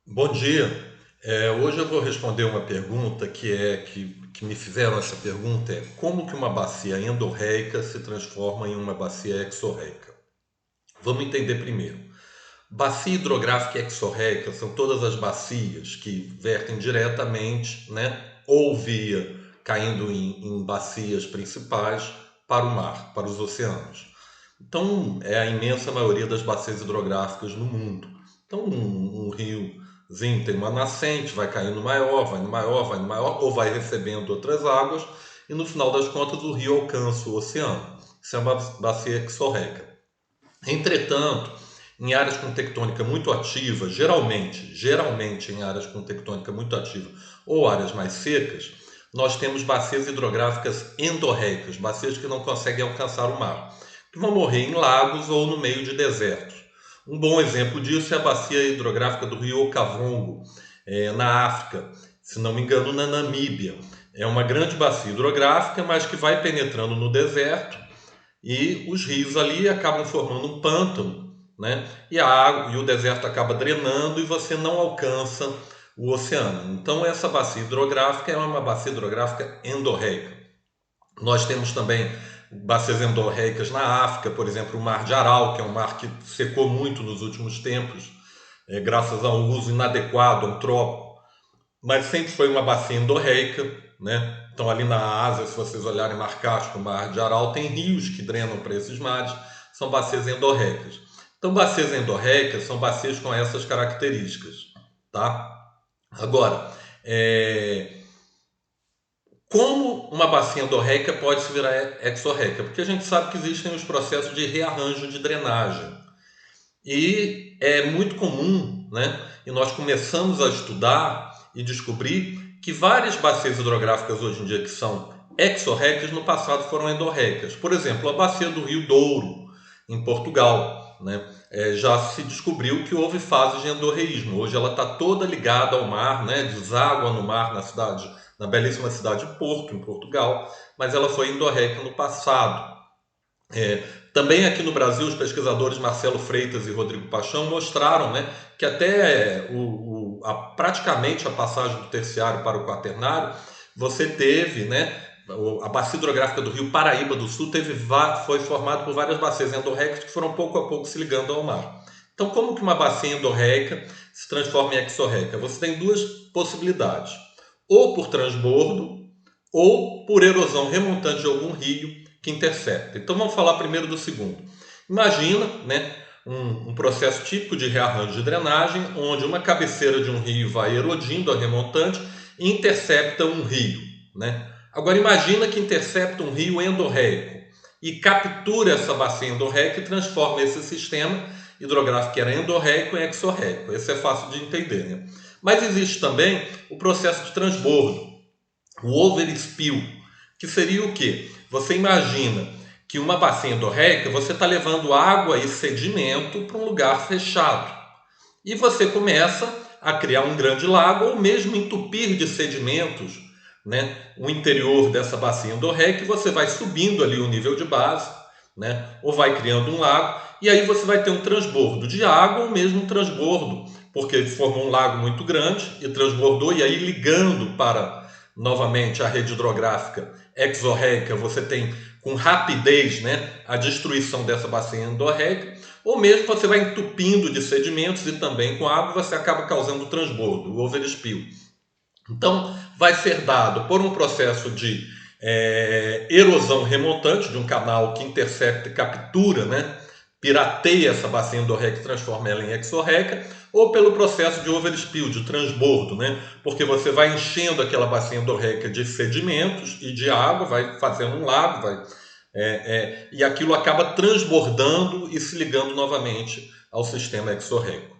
Bom dia. Hoje eu vou responder uma pergunta que me fizeram essa pergunta é como que uma bacia endorreica se transforma em uma bacia exorreica? Vamos entender primeiro. Bacia hidrográfica exorreica são todas as bacias que vertem diretamente, né, ou via caindo em bacias principais para o mar, para os oceanos. Então, é a imensa maioria das bacias hidrográficas no mundo. Então, um riozinho tem uma nascente, vai caindo maior, vai no maior, vai no maior, ou vai recebendo outras águas, e no final das contas o rio alcança o oceano. Isso é uma bacia exorreica. Entretanto, em áreas com tectônica muito ativa, geralmente em áreas com tectônica muito ativa ou áreas mais secas, nós temos bacias hidrográficas endorreicas, bacias que não conseguem alcançar o mar, que vão morrer em lagos ou no meio de desertos. Um bom exemplo disso é a bacia hidrográfica do rio Okavango, na África, se não me engano, na Namíbia. É uma grande bacia hidrográfica, mas que vai penetrando no deserto e os rios ali acabam formando um pântano, né? E a água e o deserto acaba drenando e você não alcança o oceano. Então essa bacia hidrográfica é uma bacia hidrográfica endorreica. Nós temos também bacias endorreicas na África, por exemplo, o Mar de Aral, que é um mar que secou muito nos últimos tempos, graças ao uso inadequado, antrópico, mas sempre foi uma bacia endorreica, né? Então ali na Ásia, se vocês olharem Mar Cáspio, Mar de Aral, tem rios que drenam para esses mares, são bacias endorreicas. Então bacias endorreicas são bacias com essas características, tá? Agora, como uma bacia endorreica pode se virar exorreica? Porque a gente sabe que existem os processos de rearranjo de drenagem. E é muito comum, né? E nós começamos a estudar e descobrir que várias bacias hidrográficas hoje em dia que são exorreicas no passado foram endorreicas. Por exemplo, a bacia do Rio Douro, em Portugal, né? Já se descobriu que houve fases de endorreísmo. Hoje ela está toda ligada ao mar, né? Deságua no mar na cidade, na belíssima cidade de Porto, em Portugal, mas ela foi endorreica no passado. É, Também aqui no Brasil, os pesquisadores Marcelo Freitas e Rodrigo Paixão mostraram, né, que até praticamente a passagem do terciário para o quaternário, você teve, né, a bacia hidrográfica do Rio Paraíba do Sul foi formada por várias bacias endorreicas que foram pouco a pouco se ligando ao mar. Então, como que uma bacia endorreica se transforma em exorreica? Você tem duas possibilidades: ou por transbordo, ou por erosão remontante de algum rio que intercepta. Então vamos falar primeiro do segundo. Imagina, né, um processo típico de rearranjo de drenagem, onde uma cabeceira de um rio vai erodindo a remontante e intercepta um rio. Né? Agora imagina que intercepta um rio endorreico e captura essa bacia endorreica e transforma esse sistema hidrográfico que era endorreico em exorreico. Esse é fácil de entender. Né? Mas existe também o processo de transbordo, o overspill, que seria o quê? Você imagina que uma bacia endorreica você está levando água e sedimento para um lugar fechado. E você começa a criar um grande lago ou mesmo entupir de sedimentos, né, o interior dessa bacia endorreica e você vai subindo ali o nível de base, né, ou vai criando um lago e aí você vai ter um transbordo de água ou mesmo um transbordo, porque formou um lago muito grande e transbordou e aí ligando para novamente a rede hidrográfica exorreica, você tem com rapidez, né, a destruição dessa bacia endorreica, ou mesmo você vai entupindo de sedimentos e também com água você acaba causando transbordo, o overspill. Então, vai ser dado por um processo de erosão remontante de um canal que intercepta e captura, né, pirateia essa bacia endorreica e transforma ela em exorreica, ou pelo processo de overspill, de transbordo, né, porque você vai enchendo aquela bacia endorreica de sedimentos e de água, vai fazendo um lago, e aquilo acaba transbordando e se ligando novamente ao sistema exorreico.